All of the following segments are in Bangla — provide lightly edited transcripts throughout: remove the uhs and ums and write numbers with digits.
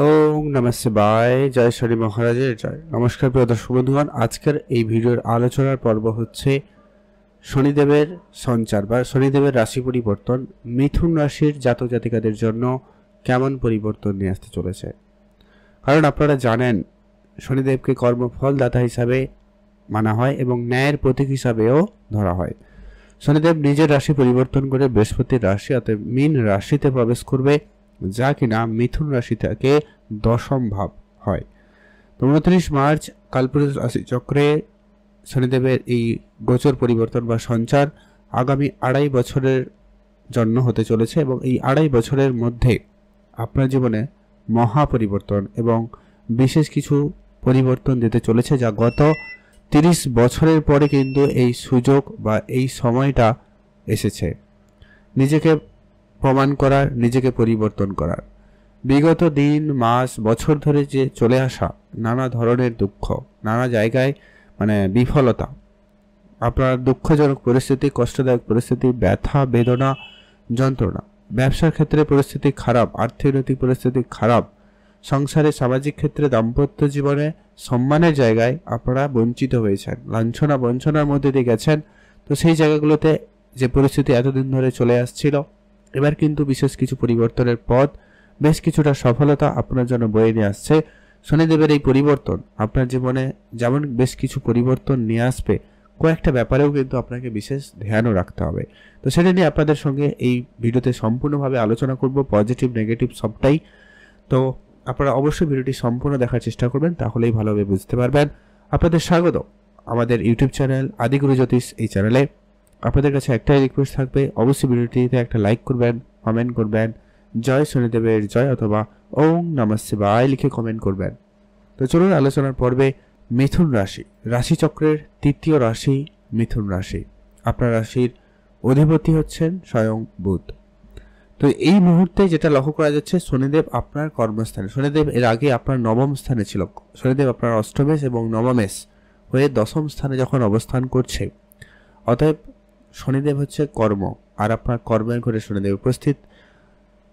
ওম নমঃ শিবায়। জয় শনি মহারাজের জয়। নমস্কার প্রিয় দর্শক বন্ধুগণ, আজকের এই ভিডিওর আলোচনার পর্ব হচ্ছে শনিদেবের সঞ্চার বা শনিদেবের রাশি পরিবর্তন মিথুন রাশির জাতক জাতিকাদের জন্য কেমন পরিবর্তন নিয়ে আসতে চলেছে। কারণ আপনারা জানেন শনিদেবকে কর্মফলদাতা হিসাবে মানা হয় এবং ন্যায়ের প্রতীক হিসাবেও ধরা হয়। শনিদেব নিজের রাশি পরিবর্তন করে বৃহস্পতির রাশি অর্থাৎ মীন রাশিতে প্রবেশ করবে, যা কিনা মিথুন রাশি থেকে দশম ভাব হয়। তো 29 মার্চ কালপুরুষ রাশি চক্রে শনিদেবের এই গোচর পরিবর্তন বা সঞ্চার আগামী 2.5 বছরের জন্য হতে চলেছে এবং এই 2.5 বছরের মধ্যে আপনার জীবনে মহা পরিবর্তন এবং বিশেষ কিছু পরিবর্তন দিতে চলেছে, যা গত 30 বছরের পরে কিন্তু এই সুযোগ বা এই সময়টা এসেছে নিজেকে প্রমাণ করার, নিজেকে পরিবর্তন করার। বিগত দিন মাস বছর ধরে যে চলে আসা নানা ধরনের দুঃখ, নানা জায়গায় বিফলতা, আপনার দুঃখজনক পরিস্থিতি, কষ্টদায়ক পরিস্থিতি, ব্যথা বেদনা যন্ত্রণা, ব্যবসার ক্ষেত্রে পরিস্থিতি খারাপ, আর্থিক পরিস্থিতি খারাপ, সংসারে সামাজিক ক্ষেত্রে দাম্পত্য জীবনে সম্মানের জায়গায় আপনারা বঞ্চিত হয়েছেন, লাঞ্ছনা বঞ্চনার মধ্যে দিয়ে গেছেন। তো সেই জায়গাগুলোতে যে পরিস্থিতি এতদিন ধরে চলে আসছিল, এবার কিন্তু বিশেষ কিছু পরিবর্তনের পথ, বেশ কিছুটা সফলতা আপনার জন্য বয়ে নিয়ে আসছে। শনিদেবের এই পরিবর্তন আপনার জীবনে যেমন বেশ কিছু পরিবর্তন নিয়ে আসবে, কয়েকটা ব্যাপারেও কিন্তু আপনাকে বিশেষ ধ্যানও রাখতে হবে। তো সেটা নিয়ে আপনাদের সঙ্গে এই ভিডিওতে সম্পূর্ণভাবে আলোচনা করব, পজিটিভ নেগেটিভ সবটাই। তো আপনারা অবশ্যই ভিডিওটি সম্পূর্ণ দেখার চেষ্টা করবেন, তাহলেই ভালোভাবে বুঝতে পারবেন। আপনাদের স্বাগত আমাদের ইউটিউব চ্যানেল আদিগুরু জ্যোতিষ এই চ্যানেলে। আপনাদের কাছে একটাই রিকোয়েস্ট থাকবে, অবশ্যই ভিডিওটিতে একটা লাইক করবেন, কমেন্ট করবেন, জয় শনিদেবের জয় অথবা ওম নমঃ শিবায় লিখে কমেন্ট করবেন। তো চলুন আলোচনার পর্বে। মিথুন রাশি, রাশিচক্রের তৃতীয় রাশি মিথুন রাশি। আপনার রাশির অধিপতি হচ্ছেন স্বয়ং বুধ। তো এই মুহূর্তে যেটা লক্ষ্য করা যাচ্ছে, শনিদেব আপনার কর্মস্থানে, শনিদেব এর আগে আপনার নবম স্থানে ছিল, শনিদেব আপনার অষ্টমেশ এবং নবমেশ হয়ে দশম স্থানে যখন অবস্থান করছে, অতএব শনিদেব হচ্ছে কর্ম, আর আপনার কর্মের ঘরে শনিদেব উপস্থিত।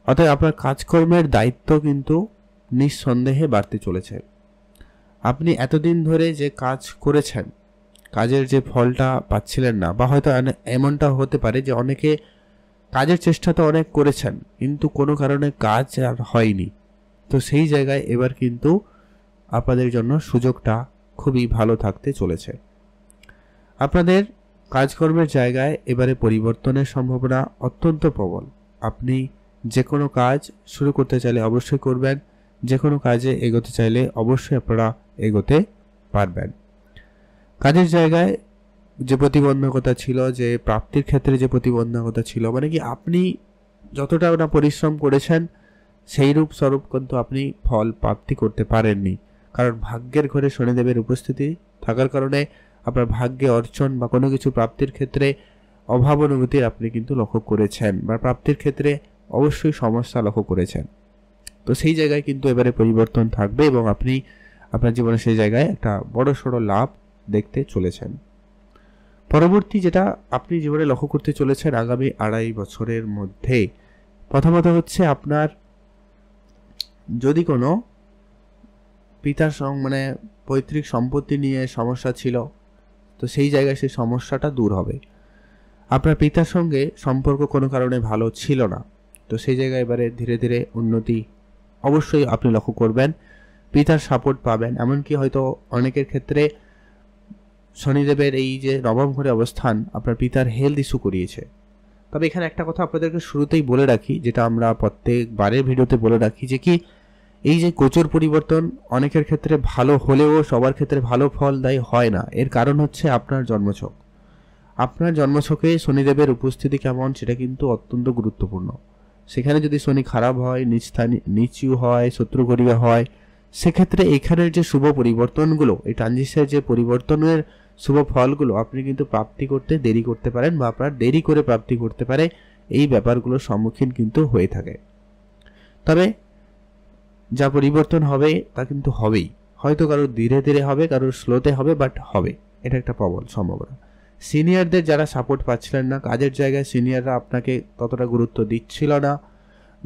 অতএব আপনার কাজকর্মের দায়িত্ব কিন্তু নিঃসন্দেহে বাড়তে চলেছে। আপনি এতদিন ধরে যে কাজ করেছেন, কাজের যে ফলটা পাচ্ছিলেন না, বা হয়তো এমনটা হতে পারে যে অনেকে কাজের চেষ্টা তো অনেক করেছেন কিন্তু কোনো কারণে কাজ আর হয়নি। তো সেই জায়গায় এবার কিন্তু আপনাদের জন্য সুযোগটা খুবই ভালো থাকতে চলেছে। আপনাদের কাজকর্মের জায়গায় এবারে পরিবর্তনের সম্ভাবনা অত্যন্ত প্রবল। আপনি যে কোনো কাজ শুরু করতে চাইলে অবশ্যই করবেন, যে কোনো কাজে এগোতে চাইলে অবশ্যই আপনারা এগোতে পারবেন। কাজের জায়গায় যে প্রতিবন্ধকতা ছিল, যে প্রাপ্তির ক্ষেত্রে যে প্রতিবন্ধকতা ছিল, আপনি যতটা না পরিশ্রম করেছেন সেই রূপ স্বরূপ কিন্তু আপনি ফল প্রাপ্তি করতে পারেননি। কারণ ভাগ্যের ঘরে শনিদেবের উপস্থিতি থাকার কারণে আপনার ভাগ্যে অর্জন বা কোনো কিছু প্রাপ্তির ক্ষেত্রে অভাব অনুভূতির আপনি কিন্তু লক্ষ্য করেছেন, বা প্রাপ্তির ক্ষেত্রে অবশ্যই সমস্যা লক্ষ্য করেছেন। তো সেই জায়গায় কিন্তু এবারে পরিবর্তন থাকবে এবং আপনি আপনার জীবনে সেই জায়গায় একটা বড়সড় লাভ দেখতে চলেছেন। পরবর্তী যেটা আপনি জীবনে লক্ষ্য করতে চলেছেন আগামী 2.5 বছরের মধ্যে, প্রথমত হচ্ছে আপনার যদি কোনো পিতার পৈতৃক সম্পত্তি নিয়ে সমস্যা ছিল, তো সেই জায়গায় সেই সমস্যাটা দূর হবে। আপনার পিতার সঙ্গে সম্পর্ক কোনো কারণে ভালো ছিল না, তো সেই জায়গায় এবারে ধীরে ধীরে উন্নতি অবশ্যই আপনি লক্ষ্য করবেন, পিতার সাপোর্ট পাবেন। এমনকি হয়তো অনেকের ক্ষেত্রে শনিদেবের এই যে নবম ঘরে অবস্থান আপনার পিতার হেলথ ইস্যু করিয়েছে। তবে এখানে একটা কথা আপনাদেরকে শুরুতেই বলে রাখি, যেটা আমরা প্রত্যেকবারের ভিডিওতে বলে রাখি, যে কি এই যে গোচর পরিবর্তন অনেকের ক্ষেত্রে ভালো হলেও সবার ক্ষেত্রে ভালো ফলদায়ী হয় না। এর কারণ হচ্ছে আপনার জন্মছক। আপনার জন্মছকে শনিদেবের উপস্থিতি কেমন সেটা কিন্তু অত্যন্ত গুরুত্বপূর্ণ। সেখানে যদি শনি খারাপ হয়, নিচু হয়, শত্রুঘরিয়া হয়, সেক্ষেত্রে এখানের যে শুভ পরিবর্তনগুলো, এই ট্রানজিশনের যে পরিবর্তনের শুভ ফলগুলো আপনি কিন্তু প্রাপ্তি করতে দেরি করতে পারেন, বা আপনার দেরি করে প্রাপ্তি করতে পারে। এই ব্যাপারগুলোর সম্মুখীন কিন্তু হয়ে থাকে। তবে যা পরিবর্তন হবে তা কিন্তু হবেই, হয়তো কারোর ধীরে ধীরে হবে, কারোর স্লোতে হবে, বাট হবে, এটা একটা প্রবল সম্ভাবনা। সিনিয়রদের যারা সাপোর্ট পাচ্ছিলেন না, কাজের জায়গায় সিনিয়ররা আপনাকে ততটা গুরুত্ব দিচ্ছিল না,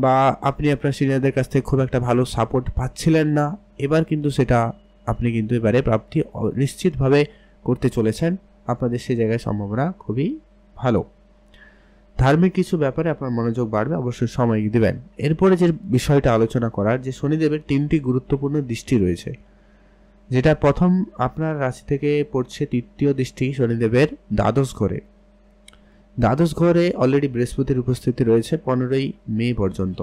বা আপনি আপনার সিনিয়রদের কাছ থেকে খুব একটা ভালো সাপোর্ট পাচ্ছিলেন না, এবার কিন্তু সেটা আপনি কিন্তু এবারে প্রাপ্তি নিশ্চিতভাবে করতে চলেছেন। আপনাদের সেই জায়গায় সম্ভাবনা খুবই ভালো। ধার্মিক কিছু ব্যাপারে আপনার মনোযোগ বাড়বে, অবশ্যই সময় দিবেন। এরপরে যে বিষয়টা আলোচনা করার, যে শনিদেবের 3টি গুরুত্বপূর্ণ দৃষ্টি রয়েছে, যেটা প্রথম আপনার রাশি থেকে পড়ছে তৃতীয় দৃষ্টি শনিদেবের দ্বাদশ ঘরে। দ্বাদশ ঘরে অলরেডি বৃহস্পতির উপস্থিতি রয়েছে 15ই মে পর্যন্ত।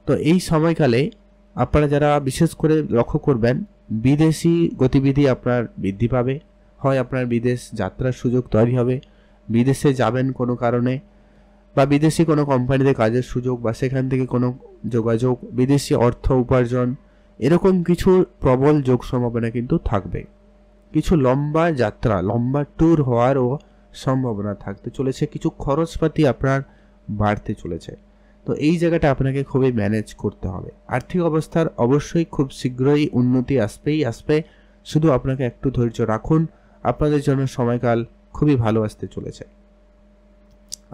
তো এই সময়কালে আপনারা যারা বিশেষ করে লক্ষ্য করবেন, বিদেশি গতিবিধি আপনার বৃদ্ধি পাবে, হয় আপনার বিদেশ যাত্রার সুযোগ তৈরি হবে, বিদেশে যাবেন কোনো কারণে, বা বিদেশি কোনো কোম্পানিতে কাজের সুযোগ, বা সেখান থেকে কোনো যোগাযোগ, বিদেশি অর্থ উপার্জন, এরকম কিছু প্রবল যোগ সম্ভাবনা কিন্তু থাকবে। কিছু লম্বা যাত্রা, লম্বা ট্যুর হওয়ারও সম্ভাবনা থাকতে চলেছে, কিছু খরচপাতি আপনার বাড়তে চলেছে। তো এই জায়গাটা আপনাকে খুবই ম্যানেজ করতে হবে। আর্থিক অবস্থার অবশ্যই খুব শীঘ্রই উন্নতি আসবে, শুধু আপনাকে একটু ধৈর্য রাখুন, আপনাদের জন্য সময়কাল খুবই ভালো আসতে চলেছে।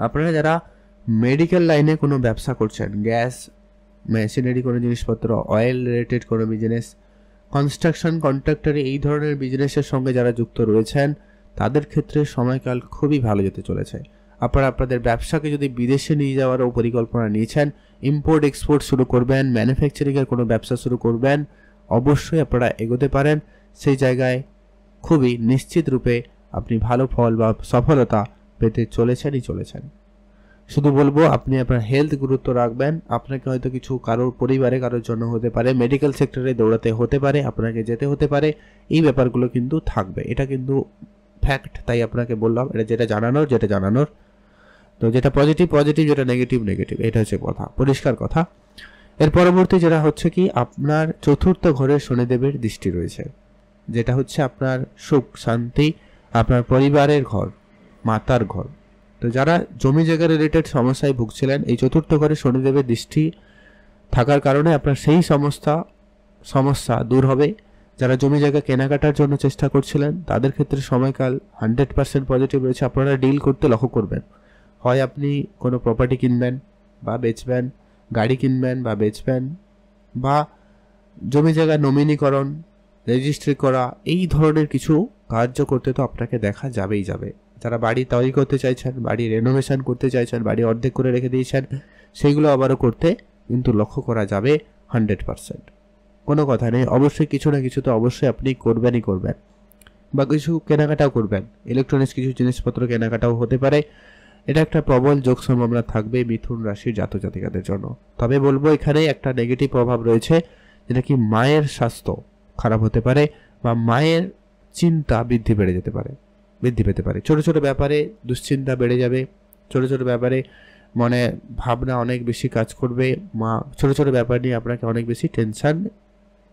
আপনারা যারা মেডিকেল লাইনে কোনো ব্যবসা করছেন, গ্যাস মেশিনারি কোনো জিনিসপত্র, অয়েল রিলেটেড কোনো বিজনেস, কনস্ট্রাকশন কন্ট্রাক্টরি, এই ধরনের বিজনেসের সঙ্গে যারা যুক্ত রয়েছেন, তাদের ক্ষেত্রে সময়কাল খুবই ভালো যেতে চলেছে। আপনারা আপনাদের ব্যবসাকে যদি বিদেশে নিয়ে যাওয়ারও পরিকল্পনা নিয়েছেন, ইম্পোর্ট এক্সপোর্ট শুরু করবেন, ম্যানুফ্যাকচারিংয়ের কোনো ব্যবসা শুরু করবেন, অবশ্যই আপনারা এগোতে পারেন। সেই জায়গায় খুবই নিশ্চিত রূপে আপনি ভালো ফল বা সফলতা পেতে চলেছেন। শুধু বলবো, আপনি আপনার হেলথ গুরুত্ব রাখবেন। আপনাকে হয়তো কিছু কারোর পরিবারে কারোর জন্য হতে পারে, মেডিকেল সেক্টরে দৌড়াতে হতে পারে, আপনাকে যেতে হতে পারে, এই ব্যাপারগুলো কিন্তু থাকবে। এটা কিন্তু ফ্যাক্ট, তাই আপনাকে বললাম। এটা যেটা জানানোর তো যেটা পজিটিভ, যেটা নেগেটিভ, এটা হচ্ছে কথা, পরিষ্কার কথা। এর পরবর্তী যেটা হচ্ছে কি, আপনার চতুর্থ ঘরে শনিদেবের দৃষ্টি রয়েছে, যেটা হচ্ছে আপনার সুখ শান্তি, আপনার পরিবারের ঘর, মাতার ঘর। তো যারা জমি জায়গা রিলেটেড সমস্যায় ভুগছিলেন, এই চতুর্থ ঘরে শনিদেবের দৃষ্টি থাকার কারণে আপনার সেই সমস্যা দূর হবে। যারা জমি জায়গা কেনাকাটার জন্য চেষ্টা করছিলেন, তাদের ক্ষেত্রে সময়কাল 100% পজিটিভ রয়েছে। আপনারা ডিল করতে লক্ষ্য করবেন, হয় আপনি কোনো প্রপার্টি কিনবেন বা বেচবেন, গাড়ি কিনবেন বা বেচবেন, বা জমি জায়গা নমিনীকরণ, রেজিস্ট্রি করা, এই ধরনের কিছু কার্য করতে তো আপনাকে দেখা যাবেই যাবে। যারা বাড়ি তৈরি করতে চাইছেন, বাড়ি রেনোভেশন করতে চাইছেন, বাড়ি অর্ধেক করে রেখে দিয়েছেন, সেইগুলো আবারও করতে কিন্তু লক্ষ্য করা যাবে 100%। কোনো কথা নেই, অবশ্যই কিছু না কিছু তো অবশ্যই আপনি করবেন, বা কিছু কেনাকাটাও করবেন, ইলেকট্রনিক্স কিছু জিনিসপত্র কেনাকাটাও হতে পারে। এটা একটা প্রবল যোগ সম্ভাবনা থাকবে মিথুন রাশির জাতজাতিকাদের জন্য। তবে বলবো, এখানে একটা নেগেটিভ প্রভাব রয়েছে, যেটা কি মায়ের স্বাস্থ্য খারাপ হতে পারে, বা মায়ের চিন্তা বৃদ্ধি পেতে পারে। ছোট ছোট ব্যাপারে দুশ্চিন্তা বেড়ে যাবে, ছোট ছোট ব্যাপারে মনে ভাবনা অনেক বেশি কাজ করবে, মা ছোট ছোট ব্যাপার নিয়ে আপনাকে অনেক বেশি টেনশন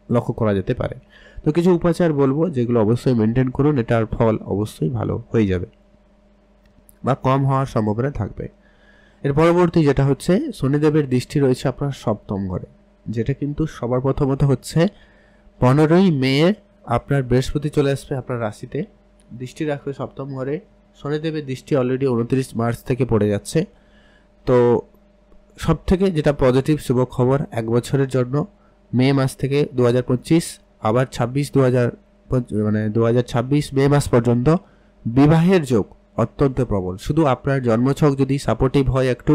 লক্ষ্য করা যেতে পারে। তো কিছু উপাচার বলবো, যেগুলো অবশ্যই মেনটেন করুন, এটার ফল অবশ্যই ভালো হয়ে যাবে বা কম হওয়ার সম্ভাবনা থাকবে। এর পরবর্তী যেটা হচ্ছে, শনিদেবের দৃষ্টি রয়েছে আপনার সপ্তম ঘরে, যেটা কিন্তু সবার প্রথমত হচ্ছে 15ই মে আপনার বৃহস্পতি চলে আসবে আপনার রাশিতে, দৃষ্টি রাখবে সপ্তম ঘরে। শনিদেবের দৃষ্টি অলরেডি 29 মার্চ থেকে পড়ে যাচ্ছে। তো সব থেকে যেটা পজিটিভ শুভ খবর, 1 বছরের জন্য মে মাস থেকে 2025 আবার 2026 মে মাস পর্যন্ত বিবাহের যোগ অত্যন্ত প্রবল। শুধু আপনার জন্মছক যদি সাপোর্টিভ হয় একটু,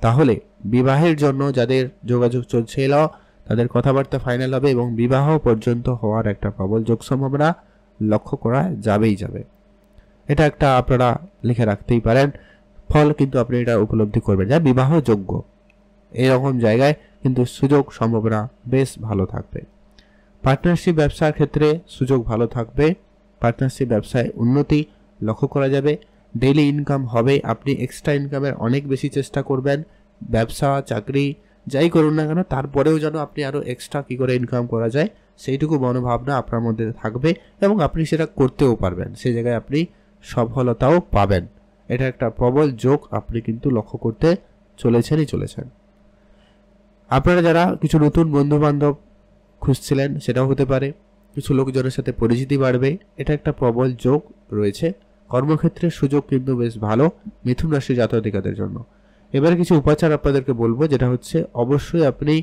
তাহলে বিবাহের জন্য যাদের যোগাযোগ চলছিল, তাদের কথাবার্তা ফাইনাল হবে এবং বিবাহ পর্যন্ত হওয়ার একটা প্রবল যোগ সম্ভাবনা লক্ষ্য করা যাবেই যাবে। এটা একটা আপনারা লিখে রাখতেই পারেন, ফল কিন্তু আপনি এটা উপলব্ধি করবেন, যা বিবাহ যোগ্য এরকম জায়গায় কিন্তু সুযোগ সম্ভাবনা বেশ ভালো থাকবে। পার্টনারশিপ ব্যবসার ক্ষেত্রে সুযোগ ভালো থাকবে, পার্টনারশিপ ব্যবসায় উন্নতি লক্ষ্য করা যাবে, ডেইলি ইনকাম হবে, আপনি এক্সট্রা ইনকামের অনেক বেশি চেষ্টা করবেন। ব্যবসা চাকরি যাই করুন না কেন, তারপরেও যেন আপনি আরও এক্সট্রা কী করে ইনকাম করা যায় সেইটুকু মনোভাবনা আপনার মধ্যে থাকবে এবং আপনি সেটা করতেও পারবেন, সেই জায়গায় আপনি সফলতাও পাবেন। এটা একটা প্রবল যোগ আপনি কিন্তু লক্ষ্য করতে চলেছেন। আপনারা যারা কিছু নতুন বন্ধু বান্ধব খুঁজছিলেন, সেটাও হতে পারে, কিছু লোকজনের সাথে পরিচিতি বাড়বে, এটা একটা প্রবল যোগ রয়েছে। কর্মক্ষেত্রে সুযোগ কিন্তু বেশ ভালো মিথুন রাশির জাতজাতিকাদের জন্য। এবারে কিছু উপাচার আপনাদেরকে বলবো, যেটা হচ্ছে অবশ্যই আপনি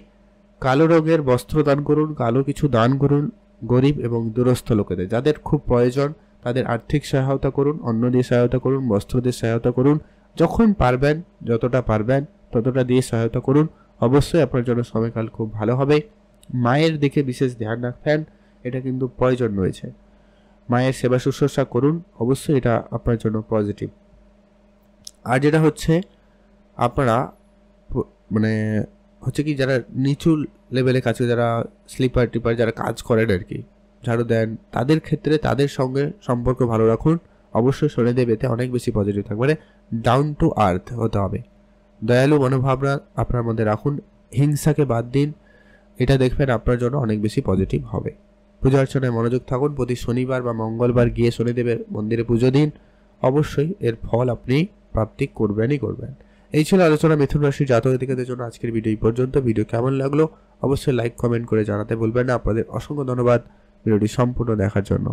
কালো রঙের বস্ত্র দান করুন, কালো কিছু দান করুন গরিব এবং দুরস্থ লোকেদের, যাদের খুব প্রয়োজন তাদের আর্থিক সহায়তা করুন, অন্ন দিয়ে সহায়তা করুন, বস্ত্র দিয়ে সহায়তা করুন। যখন পারবেন, যতটা পারবেন ততটা দিয়ে সহায়তা করুন। অবশ্যই আপনার জন্য সময়কাল খুব ভালো হবে। মায়ের দিকে বিশেষ ধ্যান রাখবেন, এটা কিন্তু প্রয়োজন রয়েছে। মায়ের সেবা শুশ্রূষা করুন, অবশ্যই এটা আপনার জন্য পজিটিভ। আর যেটা হচ্ছে আপনারা মানে হচ্ছে কি, যারা নিচু লেভেলের কাছে, যারা স্লিপার টিপার যারা কাজ করেন আর কি, ঝাড়ু দেন, তাদের ক্ষেত্রে তাদের সঙ্গে সম্পর্ক ভালো রাখুন। অবশ্যই শনিদেব এতে অনেক বেশি পজিটিভ থাকবে, মানে ডাউন টু আর্থ হতে হবে। দয়ালু মনোভাবনা আপনার মধ্যে রাখুন, হিংসাকে বাদ দিন, এটা দেখবেন আপনার জন্য অনেক বেশি পজিটিভ হবে। পূজা অর্চনায় মনোযোগ থাকুন, প্রতি শনিবার বা মঙ্গলবার গিয়ে শনিদেবের মন্দিরে পুজো দিন, অবশ্যই এর ফল আপনি প্রাপ্তি করবেনই করবেন। এই ছিল আলোচনা মিথুন রাশির জাতকদের জন্য আজকের ভিডিও এই পর্যন্ত। ভিডিও কেমন লাগলো অবশ্যই লাইক কমেন্ট করে জানাতে ভুলবেন না। আপনাদের অসংখ্য ধন্যবাদ ভিডিওটি সম্পূর্ণ দেখার জন্য।